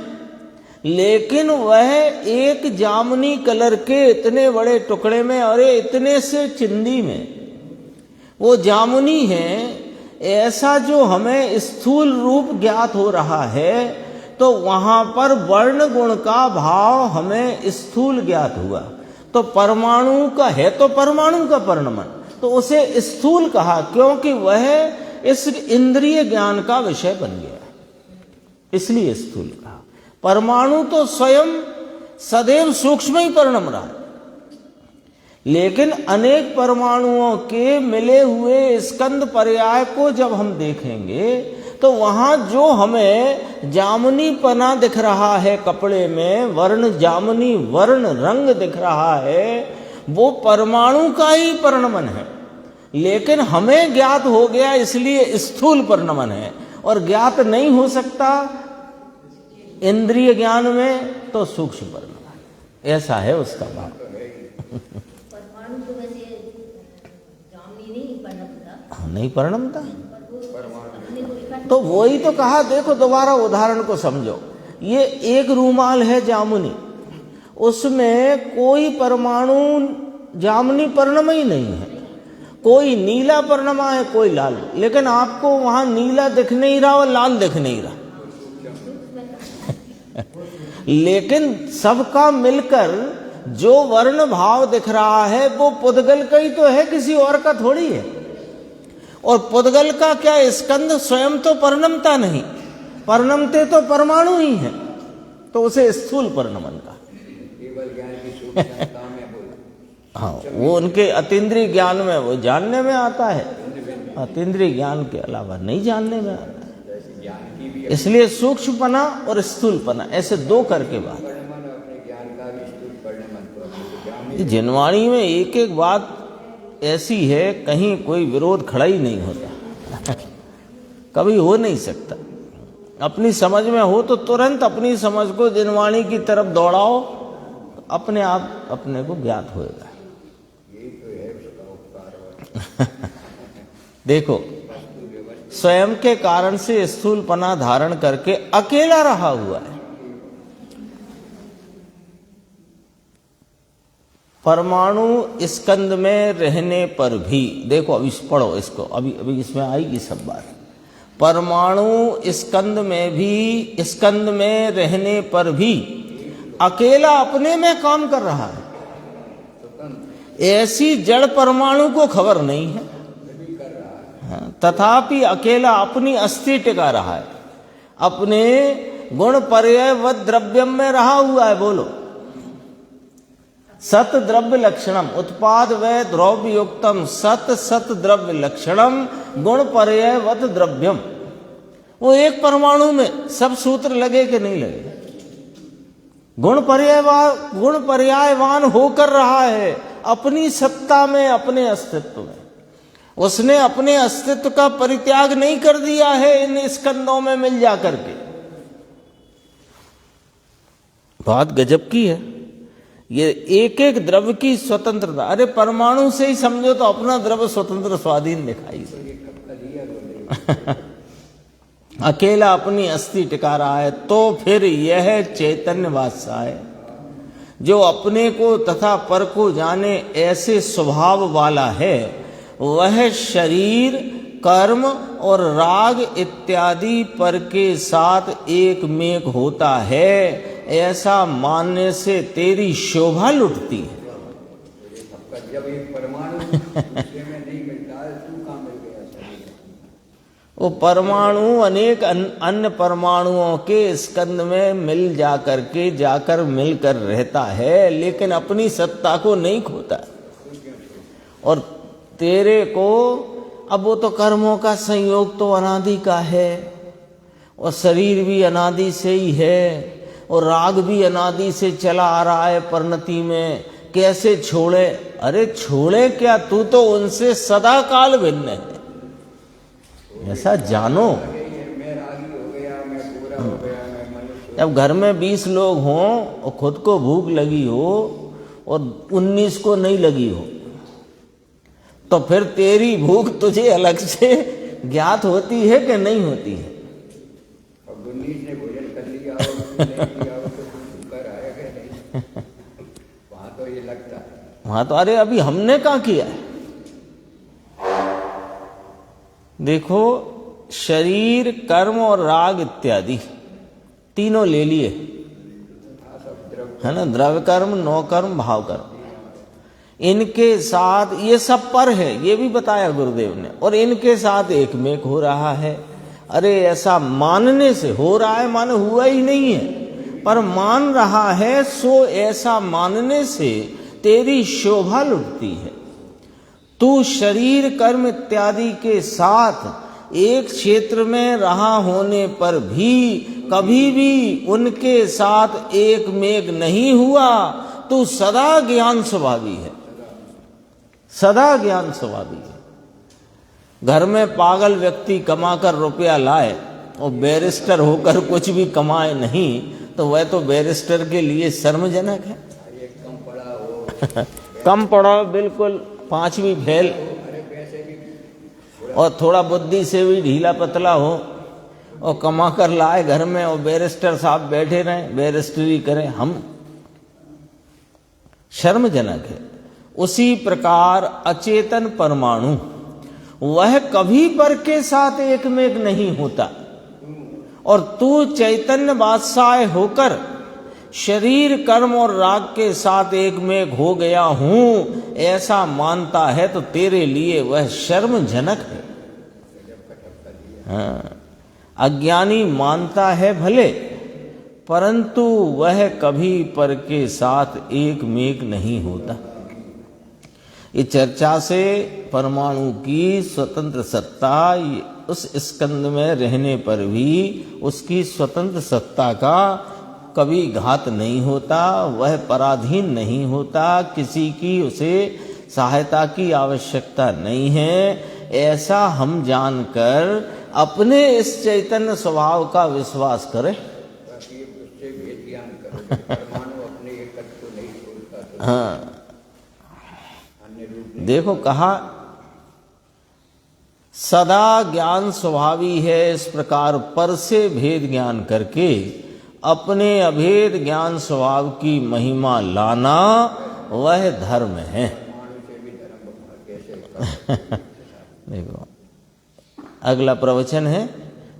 लेकिन वह एक जामुनी कलर के इतने बड़े टुकड़े में, अरे इतने से चिंदी में वो जामुनी है, ऐसा जो हमें स्थूल रूप ज्ञात हो रहा है, तो वहां पर वर्ण गुण का भाव हमें स्थूल ज्ञात हुआ। तो परमाणु का है तो परमाणु का परिणमन, तो उसे स्थूल कहा क्योंकि वह इस इंद्रिय ज्ञान का विषय बन गया, इसलिए स्थूल कहा। परमाणु तो स्वयं सदैव सूक्ष्म ही परिणम रहा, लेकिन अनेक परमाणुओं के मिले हुए स्कंद पर्याय को जब हम देखेंगे तो वहां जो हमें जामुनी पना दिख रहा है कपड़े में, वर्ण जामुनी वर्ण रंग दिख रहा है, वो परमाणु का ही परिणमन है, लेकिन हमें ज्ञात हो गया इसलिए स्थूल परिणमन है, और ज्ञात नहीं हो सकता इंद्रिय ज्ञान में तो सूक्ष्म परिणमन। ऐसा है उसका भाव। परमाणु तो वैसे जामुनी नहीं परिणमता, नहीं परिणमता, तो वही तो कहा। देखो दोबारा उदाहरण को समझो, ये एक रूमाल है जामुनी, उसमें कोई परमाणु जामुनी परिणम ही नहीं है, कोई नीला परिणमा है कोई लाल, लेकिन आपको वहां नीला दिख नहीं रहा और लाल दिख नहीं रहा लेकिन सबका मिलकर जो वर्ण भाव दिख रहा है वो पुद्गल का ही तो है, किसी और का थोड़ी है। और पुद्गल का क्या स्कंद स्वयं तो परिणमता नहीं, परिणमते तो परमाणु ही है, तो उसे स्थूल परिणमन का। केवल ज्ञान की सूक्ष्मता में बोल, हाँ, वो उनके अतीन्द्रिय ज्ञान में वो जानने में आता है, अतीन्द्रिय ज्ञान के अलावा नहीं जानने में आता है। ज्ञान की भी इसलिए सूक्ष्मपना और स्थूलपना ऐसे दो करके बात। परिणमन और अपने ज्ञान का भी स्थूल परिणमन, तो ज्ञान ये जिनवाणी में एक एक बात ऐसी है, कहीं कोई विरोध खड़ा ही नहीं होता कभी हो नहीं सकता। अपनी समझ में हो तो तुरंत अपनी समझ को जिनवाणी की तरफ दौड़ाओ, अपने आप अपने को ज्ञात होएगा। यही तो है उसका उपकार। देखो, स्वयं के कारण से स्थूलपना धारण करके अकेला रहा हुआ है, परमाणु स्कंद में रहने पर भी। देखो अभी पढ़ो इसको, अभी इसमें आएगी सब बात। परमाणु स्कंद में रहने पर भी अकेला अपने में काम कर रहा है, ऐसी जड़ परमाणु को खबर नहीं है, तथापि अकेला अपनी अस्थि टिका रहा है, अपने गुण पर्ययवत द्रव्यम में रहा हुआ है। बोलो, सत द्रव्य लक्षणम उत्पाद व द्रव्य युक्तम सत द्रव्य लक्षणम गुण पर्ययवत द्रव्यम। वो एक परमाणु में सब सूत्र लगे कि नहीं लगे, गुण पर्यायवान होकर रहा है अपनी सत्ता में, अपने अस्तित्व में। उसने अपने अस्तित्व का परित्याग नहीं कर दिया है इन स्कंदों में मिल जा करके। बात गजब की है ये, एक एक द्रव्य की स्वतंत्रता। अरे परमाणु से ही समझो तो अपना द्रव्य स्वतंत्र स्वाधीन दिखाई अकेला अपनी अस्थि टिका रहा है, तो फिर यह चैतन्य वात्सा है जो अपने को तथा पर को जाने ऐसे स्वभाव वाला है, वह शरीर कर्म और राग इत्यादि पर के साथ एक मेक होता है, ऐसा मानने से तेरी शोभा लुटती है। जब एक परमाणु दूसरे में नहीं मिलता है, तू कहाँ मिल गया शरीर? वो परमाणु अनेक अन्य परमाणुओं के स्कंद में जाकर मिलकर रहता है, लेकिन अपनी सत्ता को नहीं खोता। और तेरे को अब वो तो कर्मों का संयोग तो अनादि का है, और शरीर भी अनादि से ही है, और राग भी अनादि से चला आ रहा है परिणति में। कैसे छोड़े? अरे छोड़े क्या, तू तो उनसे सदा काल भिन्न है, ऐसा जानो। मैं रागी हो गया, मैं पूरा हो गया, मैं मनुष्य। जब घर में 20 लोग हों और खुद को भूख लगी हो और 19 को नहीं लगी हो, तो फिर तेरी भूख तुझे अलग से ज्ञात होती है कि नहीं होती है? अब 19 ने भोजन कर लिया और नहीं किया हो तो कर आएगा नहीं। वहां तो ये लगता है, वहां तो अरे अभी हमने क्या किया है? देखो, शरीर कर्म और राग इत्यादि तीनों ले लिए है ना, द्रव्य कर्म, नौ कर्म, भाव कर्म। इनके साथ ये सब पर है, ये भी बताया गुरुदेव ने, और इनके साथ एक में एक हो रहा है। अरे ऐसा मानने से हो रहा है, माने हुआ ही नहीं है, पर मान रहा है, सो ऐसा मानने से तेरी शोभा लुटती है। तू शरीर कर्म इत्यादि के साथ एक क्षेत्र में रहा होने पर भी कभी भी उनके साथ एक मेघ नहीं हुआ। तू सदा ज्ञान स्वभावी है, सदा ज्ञान स्वभावी है। घर में पागल व्यक्ति कमाकर रुपया लाए और बैरिस्टर होकर कुछ भी कमाए नहीं, तो वह तो बैरिस्टर के लिए शर्मजनक है। कम पड़ा हो कम पढ़ो, बिल्कुल 5वीं फेल, और थोड़ा बुद्धि से भी ढीला पतला हो और कमा कर लाए घर में, और बैरिस्टर साहब बैठे रहें, बैरिस्टरी करें, हम शर्मजनक है। उसी प्रकार अचेतन परमाणु वह कभी पर के साथ एक में एक नहीं होता, और तू चैतन्य बादशाह होकर शरीर कर्म और राग के साथ एक में हो गया हूं ऐसा मानता है, तो तेरे लिए वह शर्मजनक है। हाँ, अज्ञानी मानता है भले, परंतु वह कभी पर के साथ एक में एक नहीं होता। ये चर्चा से परमाणु की स्वतंत्र सत्ता उस स्कंद में रहने पर भी उसकी स्वतंत्र सत्ता का कभी घात नहीं होता, वह पराधीन नहीं होता, किसी की उसे सहायता की आवश्यकता नहीं है। ऐसा हम जानकर अपने इस चैतन्य स्वभाव का विश्वास करें। उससे भेद ज्ञान करो, परमाणु अपने एकत्व को नहीं छोड़ता। हाँ, देखो कहा सदा ज्ञान स्वभावी है, इस प्रकार पर से भेद ज्ञान करके अपने अभेद ज्ञान स्वभाव की महिमा लाना वह धर्म है। देखो अगला प्रवचन है,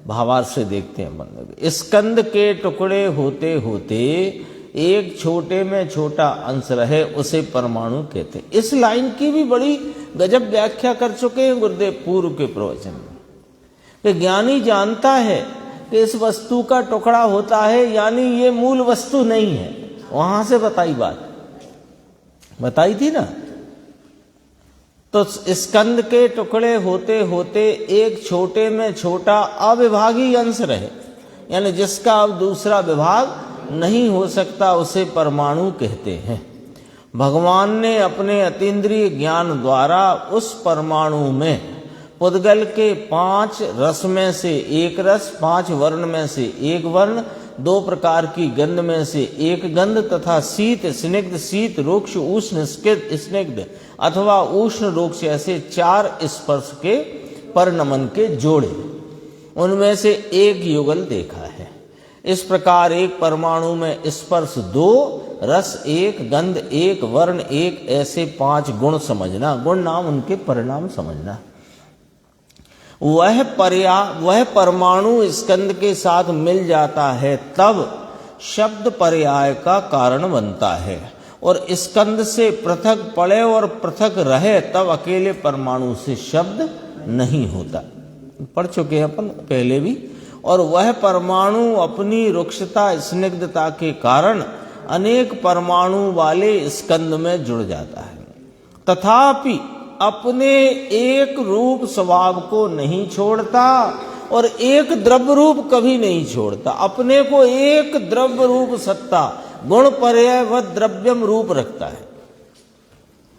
भावार्थ से देखते हैं बंधु। स्कंद के टुकड़े होते होते एक छोटे में छोटा अंश रहे, उसे परमाणु कहते। इस लाइन की भी बड़ी गजब व्याख्या कर चुके हैं गुरुदेव पूर्व के प्रवचन में, कि ज्ञानी जानता है कि इस वस्तु का टुकड़ा होता है, यानी ये मूल वस्तु नहीं है। वहां से बताई बात, बताई थी ना। तो स्कंद के टुकड़े होते होते एक छोटे में छोटा अविभागी अंश रहे, यानी जिसका अब दूसरा विभाग नहीं हो सकता, उसे परमाणु कहते हैं। भगवान ने अपने अतीन्द्रिय ज्ञान द्वारा उस परमाणु में पुद्गल के 5 रस में से एक रस, 5 वर्ण में से एक वर्ण, 2 प्रकार की गंध में से एक गंध तथा शीत स्निग्ध, शीत रुक्ष, उष्ण स्निग्ध अथवा उष्ण रुक्ष, ऐसे 4 स्पर्श के परनमन के जोड़े, उनमें से एक युगल देखा है। इस प्रकार एक परमाणु में स्पर्श 2, रस 1, गंध 1, वर्ण 1, ऐसे 5 गुण समझना, गुण नाम उनके परिणाम समझना। वह परमाणु स्कंद के साथ मिल जाता है तब शब्द पर्याय का कारण बनता है, और स्कंद से पृथक पड़े और पृथक रहे तब अकेले परमाणु से शब्द नहीं होता। पढ़ चुके हैं अपन पहले भी। और वह परमाणु अपनी रुक्षता स्निग्धता के कारण अनेक परमाणु वाले स्कंद में जुड़ जाता है, तथापि अपने एक रूप स्वभाव को नहीं छोड़ता और एक द्रव्य रूप कभी नहीं छोड़ता। अपने को एक द्रव्य रूप सत्ता गुण पर्याय व द्रव्यम रूप रखता है,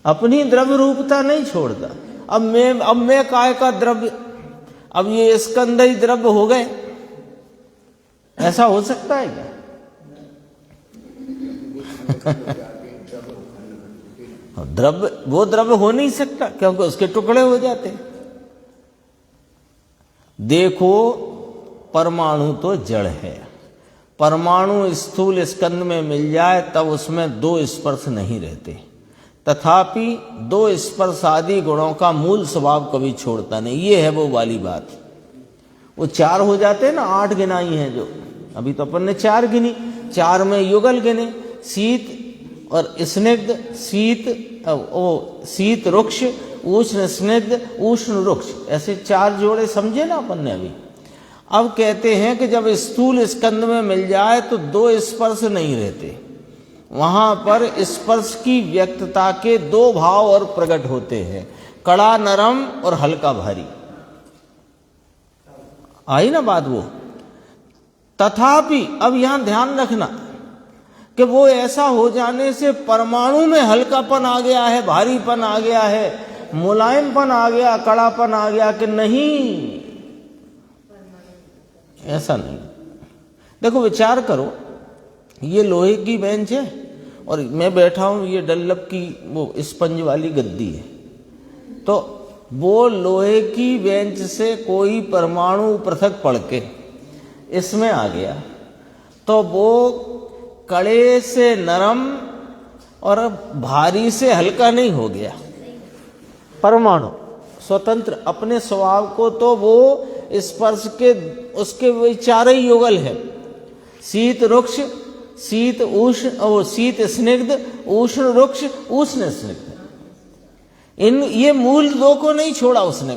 अपनी द्रव्य रूपता नहीं छोड़ता। अब मैं काय का द्रव्य, अब ये स्कंद ही द्रव्य हो गए, ऐसा हो सकता है क्या? द्रव्य, वो द्रव्य हो नहीं सकता क्योंकि उसके टुकड़े हो जाते। देखो परमाणु तो जड़ है, परमाणु स्थूल स्कंद में मिल जाए तब उसमें 2 स्पर्श नहीं रहते, तथापि 2 स्पर्श आदि गुणों का मूल स्वभाव कभी छोड़ता नहीं। ये है वो वाली बात। वो 4 हो जाते हैं ना, 8 गिनाई हैं जो, अभी तो अपन ने 4 गिनी, 4 में युगल गिने, शीत और स्निग्ध, शीत वो शीत रुक्ष, उष्ण स्निग्ध, उष्ण रुक्ष, ऐसे 4 जोड़े समझे ना अपन ने अभी। अब कहते हैं कि जब स्थूल स्कंद में मिल जाए तो 2 स्पर्श नहीं रहते, वहां पर स्पर्श की व्यक्तता के 2 भाव और प्रकट होते हैं, कड़ा नरम और हल्का भारी। आई ना बात वो। तथापि अब यहां ध्यान रखना कि वो ऐसा हो जाने से परमाणु में हल्कापन आ गया है, भारीपन आ गया है, मुलायमपन आ गया, कड़ापन आ गया कि नहीं, ऐसा नहीं। देखो विचार करो, ये लोहे की बेंच है और मैं बैठा हूं, ये डल्लप की वो स्पंज वाली गद्दी है, तो वो लोहे की बेंच से कोई परमाणु पृथक पड़ के इसमें आ गया तो वो कड़े से नरम और भारी से हल्का नहीं हो गया। परमाणु स्वतंत्र अपने स्वभाव को, तो वो स्पर्श के उसके वही 4 ही युगल है, शीत रुक्ष, शीत उष्ण और शीत स्निग्ध, उष्ण रुक्ष, उष्ण स्निग्ध। ये मूल 2 को नहीं छोड़ा उसने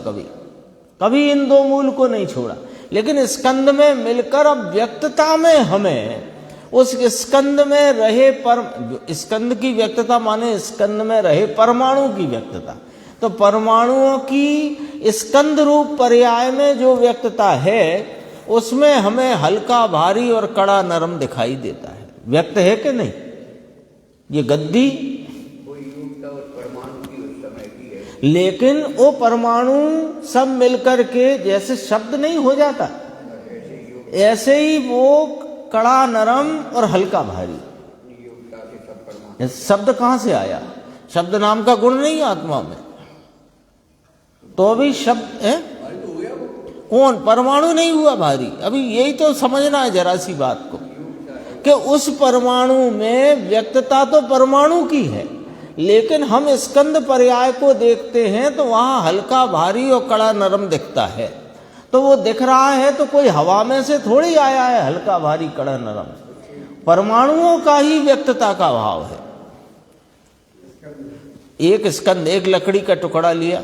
कभी इन 2 मूल को नहीं छोड़ा। लेकिन स्कंद में मिलकर अब व्यक्तता में हमें उस स्कंद में रहे स्कंद की व्यक्तता माने स्कंद में रहे परमाणु की व्यक्तता, तो परमाणुओं की स्कंद रूप पर्याय में जो व्यक्तता है उसमें हमें हल्का भारी और कड़ा नरम दिखाई देता है। व्यक्त है कि नहीं? ये गद्दी लेकिन वो परमाणु सब मिलकर के जैसे शब्द नहीं हो जाता, ऐसे ही वो कड़ा नरम और हल्का भारी। शब्द कहां से आया? शब्द नाम का गुण नहीं आत्मा में, तो भी शब्द है कौन? परमाणु नहीं हुआ भारी। अभी यही तो समझना है जरा सी बात को कि उस परमाणु में व्यक्तता तो परमाणु की है, लेकिन हम स्कंद पर्याय को देखते हैं तो वहां हल्का भारी और कड़ा नरम दिखता है। तो वो दिख रहा है तो कोई हवा में से थोड़ी आया है हल्का भारी कड़ा नरम, परमाणुओं का ही व्यक्तता का भाव है। एक स्कंद, एक लकड़ी का टुकड़ा लिया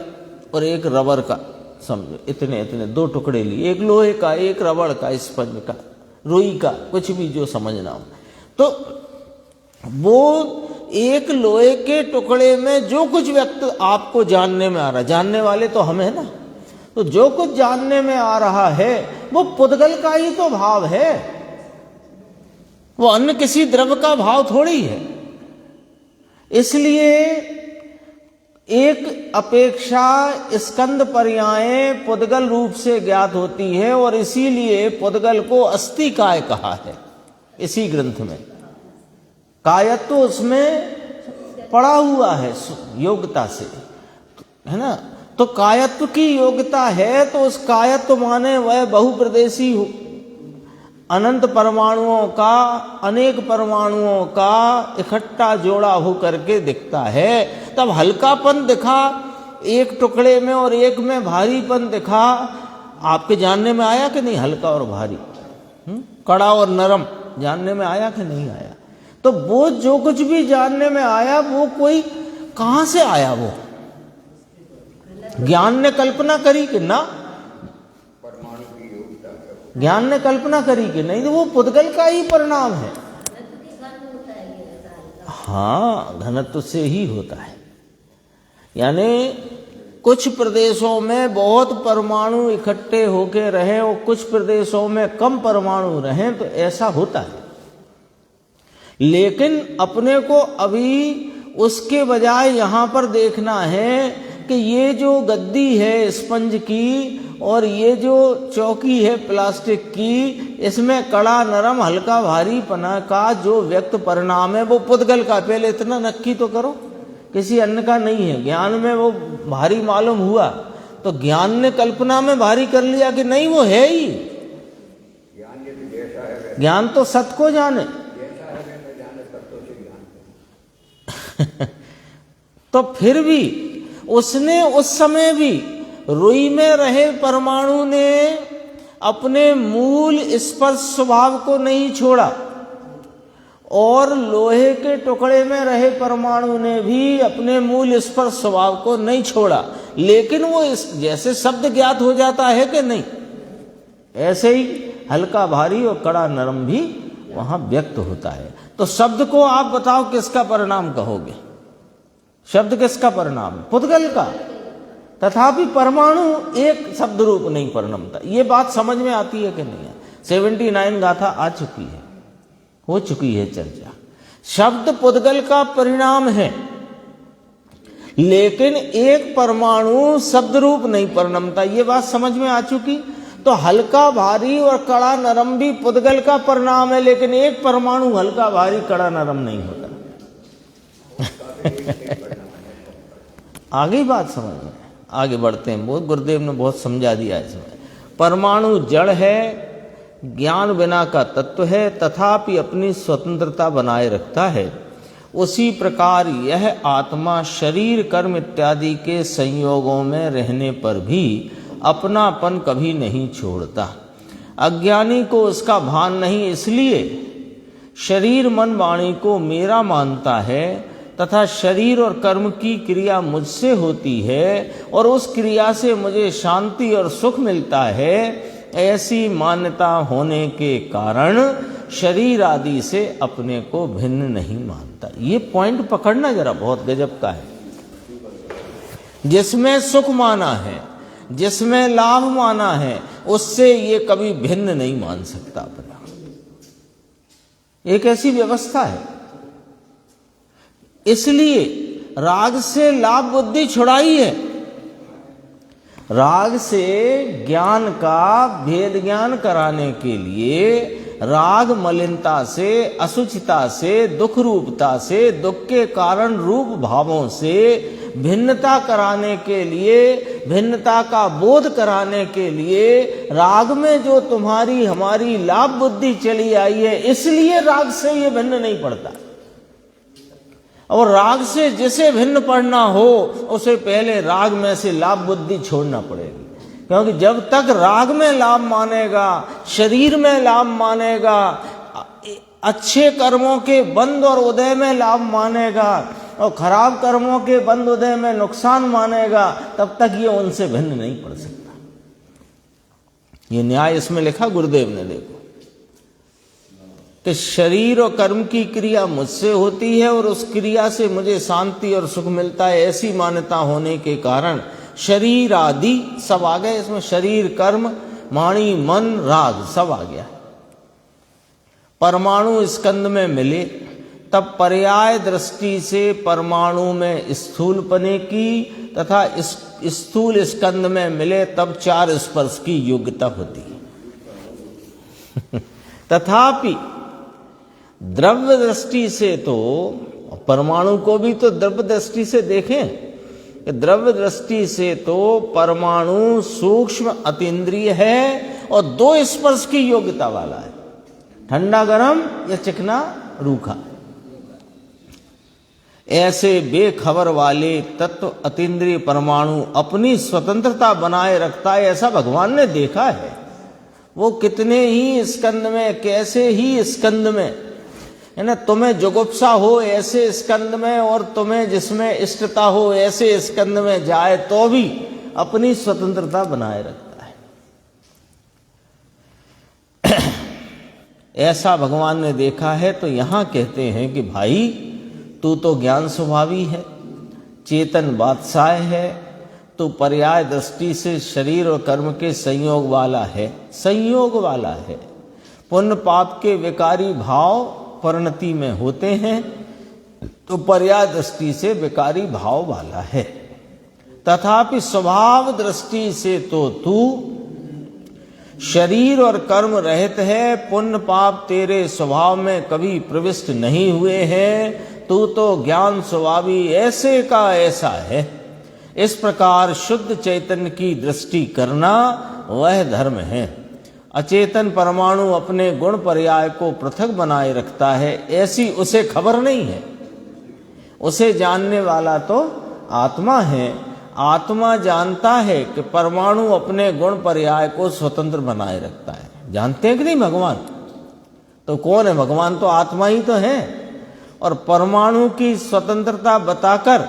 और एक रबर का, समझो इतने 2 टुकड़े लिए, एक लोहे का, एक रबड़ का, स्पंज का, रुई का, कुछ भी जो समझना हो, तो वो एक लोहे के टुकड़े में जो कुछ व्यक्त आपको जानने में आ रहा है, जानने वाले तो हम है ना, तो जो कुछ जानने में आ रहा है वो पुद्गल का ही तो भाव है, वो अन्य किसी द्रव्य का भाव थोड़ी है। इसलिए एक अपेक्षा स्कंद पर्याय पुद्गल रूप से ज्ञात होती है और इसीलिए पुद्गल को अस्ति काय कहा है। इसी ग्रंथ में कायत्व उसमें पड़ा हुआ है योग्यता से, है ना। तो कायत्व की योग्यता है तो उस कायत्व माने वह बहुप्रदेशी अनंत परमाणुओं का, अनेक परमाणुओं का इकट्ठा जोड़ा हो करके दिखता है। तब हल्कापन दिखा एक टुकड़े में और एक में भारीपन दिखा, आपके जानने में आया कि नहीं? हल्का और भारी, कड़ा और नरम जानने में आया कि नहीं आया? तो वो जो कुछ भी जानने में आया वो कोई कहां से आया? वो ज्ञान ने कल्पना करी कि ना? ज्ञान ने कल्पना करी कि नहीं? तो वो पुद्गल का ही परिणाम है। हाँ, घनत्व से ही होता है। यानी कुछ प्रदेशों में बहुत परमाणु इकट्ठे होके रहे और कुछ प्रदेशों में कम परमाणु रहे, तो ऐसा होता है। लेकिन अपने को अभी उसके बजाय यहां पर देखना है कि ये जो गद्दी है स्पंज की और ये जो चौकी है प्लास्टिक की, इसमें कड़ा नरम हल्का भारी पना का जो व्यक्त परिणाम है वो पुद्गल का। पहले इतना नक्की तो करो, किसी अन्य का नहीं है। ज्ञान में वो भारी मालूम हुआ तो ज्ञान ने कल्पना में भारी कर लिया कि नहीं, वो है ही। ज्ञान तो सत को जाने। तो फिर भी उसने उस समय भी रुई में रहे परमाणु ने अपने मूल स्पर्श स्वभाव को नहीं छोड़ा, और लोहे के टुकड़े में रहे परमाणु ने भी अपने मूल स्पर्श स्वभाव को नहीं छोड़ा, लेकिन वो जैसे शब्द ज्ञात हो जाता है कि नहीं, ऐसे ही हल्का भारी और कड़ा नरम भी वहां व्यक्त होता है। तो शब्द को आप बताओ किसका परिणाम कहोगे? शब्द किसका परिणाम? पुद्गल का। तथापि परमाणु एक शब्द रूप नहीं परिणमता। ये बात समझ में आती है कि नहीं है? 79 गाथा आ चुकी है, हो चुकी है चर्चा। शब्द पुद्गल का परिणाम है, लेकिन एक परमाणु शब्द रूप नहीं परिणमता। ये बात समझ में आ चुकी। तो हल्का भारी और कड़ा नरम भी पुद्गल का परिणाम है, लेकिन एक परमाणु हल्का भारी कड़ा नरम नहीं होता। आगे बात समझ में, आगे बढ़ते हैं। बहुत गुरुदेव ने बहुत समझा दिया इसमें। परमाणु जड़ है, ज्ञान बिना का तत्व है, तथापि अपनी स्वतंत्रता बनाए रखता है। उसी प्रकार यह आत्मा शरीर कर्म इत्यादि के संयोगों में रहने पर भी अपनापन कभी नहीं छोड़ता। अज्ञानी को उसका भान नहीं, इसलिए शरीर मन वाणी को मेरा मानता है तथा शरीर और कर्म की क्रिया मुझसे होती है और उस क्रिया से मुझे शांति और सुख मिलता है। ऐसी मान्यता होने के कारण शरीर आदि से अपने को भिन्न नहीं मानता। ये पॉइंट पकड़ना जरा, बहुत गजब का है। जिसमें सुख माना है, जिसमें लाभ माना है, उससे ये कभी भिन्न नहीं मान सकता अपना। एक ऐसी व्यवस्था है। इसलिए राग से लाभ बुद्धि छुड़ाई है। राग से ज्ञान का भेद ज्ञान कराने के लिए, राग मलिनता से, अशुचिता से, दुख रूपता से, दुख के कारण रूप भावों से भिन्नता कराने के लिए, भिन्नता का बोध कराने के लिए राग में जो तुम्हारी हमारी लाभ बुद्धि चली आई है, इसलिए राग से ये भिन्न नहीं पड़ता। और राग से जिसे भिन्न पड़ना हो, उसे पहले राग में से लाभ बुद्धि छोड़ना पड़ेगी। क्योंकि जब तक राग में लाभ मानेगा, शरीर में लाभ मानेगा, अच्छे कर्मों के बंद और उदय में लाभ मानेगा और खराब कर्मों के बंद उदय में नुकसान मानेगा, तब तक ये उनसे भिन्न नहीं पड़ सकता। ये न्याय इसमें लिखा गुरुदेव ने। देखो कि शरीर और कर्म की क्रिया मुझसे होती है और उस क्रिया से मुझे शांति और सुख मिलता है। ऐसी मान्यता होने के कारण शरीर आदि सब आ गए इसमें। शरीर, कर्म, वाणी, मन, राग सब आ गया। परमाणु स्कंद में मिले तब पर्याय दृष्टि से परमाणु में स्थूलपने की तथा स्थूल स्कंद में मिले तब चार स्पर्श की योग्यता होती है। तथापि द्रव्य दृष्टि से तो, परमाणु को भी तो द्रव्य दृष्टि से देखें कि द्रव्य दृष्टि से तो परमाणु सूक्ष्म अतीन्द्रिय है और दो स्पर्श की योग्यता वाला है, ठंडा गरम या चिकना रूखा। ऐसे बेखबर वाले तत्व अतीन्द्रिय परमाणु अपनी स्वतंत्रता बनाए रखता है, ऐसा भगवान ने देखा है। वो कितने ही स्कंद में, कैसे ही स्कंद में, है ना, तुम्हें जुगुप्सा हो ऐसे स्कंद में और तुम्हें जिसमें इष्टता हो ऐसे स्कंद में जाए तो भी अपनी स्वतंत्रता बनाए रखता है। ऐसा भगवान ने देखा है। तो यहां कहते हैं कि भाई तू तो ज्ञान स्वभावी है, चेतन बादशाह है, तू पर्याय दृष्टि से शरीर और कर्म के संयोग वाला है, संयोग वाला है। पुण्य पाप के विकारी भाव परिणति में होते हैं, तो पर्याय दृष्टि से विकारी भाव वाला है। तथापि स्वभाव दृष्टि से तो तू शरीर और कर्म रहित है, पुण्य पाप तेरे स्वभाव में कभी प्रविष्ट नहीं हुए हैं, तू तो ज्ञान स्वभावी ऐसे का ऐसा है। इस प्रकार शुद्ध चैतन्य की दृष्टि करना वह धर्म है। अचेतन परमाणु अपने गुण पर्याय को पृथक बनाए रखता है, ऐसी उसे खबर नहीं है। उसे जानने वाला तो आत्मा है। आत्मा जानता है कि परमाणु अपने गुण पर्याय को स्वतंत्र बनाए रखता है। जानते हैं कि नहीं भगवान? तो कौन है? भगवान तो आत्मा ही तो है। और परमाणु की स्वतंत्रता बताकर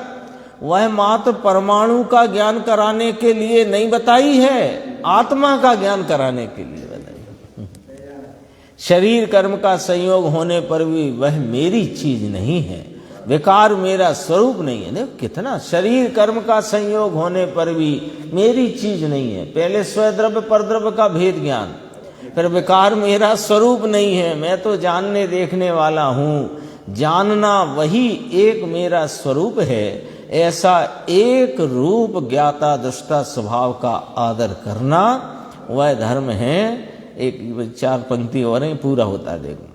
वह मात्र परमाणु का ज्ञान कराने के लिए नहीं बताई है, आत्मा का ज्ञान कराने के लिए बताई। शरीर कर्म का संयोग होने पर भी वह मेरी चीज नहीं है, विकार मेरा स्वरूप नहीं है। देखो कितना, शरीर कर्म का संयोग होने पर भी मेरी चीज नहीं है। पहले स्वद्रव्य परद्रव्य का भेद ज्ञान, फिर विकार मेरा स्वरूप नहीं है, मैं तो जानने देखने वाला हूं। जानना वही एक मेरा स्वरूप है, ऐसा एक रूप ज्ञाता दृष्टा स्वभाव का आदर करना वह धर्म है। एक 4 पंक्ति और है, पूरा होता है। देखो,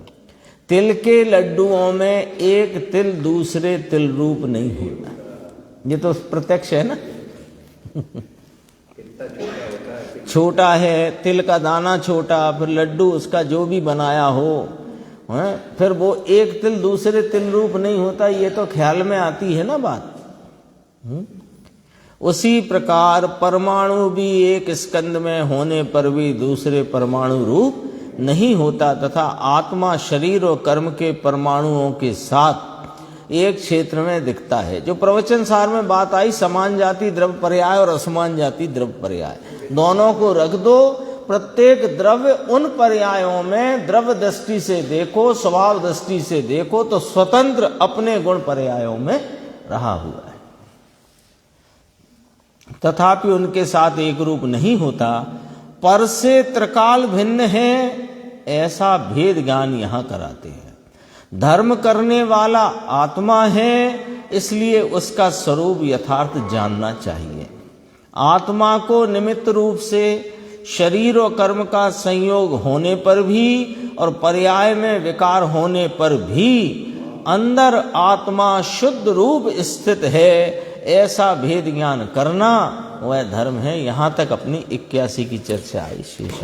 तिल के लड्डुओं में एक तिल दूसरे तिल रूप नहीं होता। ये तो प्रत्यक्ष है ना। छोटा है, तिल का दाना छोटा, फिर लड्डू उसका जो भी बनाया हो, फिर वो एक तिल दूसरे तिल रूप नहीं होता। ये तो ख्याल में आती है ना बात। उसी प्रकार परमाणु भी एक स्कंद में होने पर भी दूसरे परमाणु रूप नहीं होता, तथा आत्मा शरीर और कर्म के परमाणुओं के साथ एक क्षेत्र में दिखता है। जो प्रवचन सार में बात आई, समान जाति द्रव्य पर्याय और असमान जाति द्रव्य पर्याय, दोनों को रख दो। प्रत्येक द्रव्य उन पर्यायों में द्रव्य दृष्टि से देखो, स्वभाव दृष्टि से देखो तो स्वतंत्र अपने गुण पर्यायों में रहा हुआ है, तथापि उनके साथ एक रूप नहीं होता। पर से त्रिकाल भिन्न है, ऐसा भेद ज्ञान यहां कराते हैं। धर्म करने वाला आत्मा है, इसलिए उसका स्वरूप यथार्थ जानना चाहिए। आत्मा को निमित्त रूप से शरीर और कर्म का संयोग होने पर भी और पर्याय में विकार होने पर भी अंदर आत्मा शुद्ध रूप स्थित है, ऐसा भेद ज्ञान करना वह धर्म है। यहां तक अपनी 81 की चर्चा आई। शेष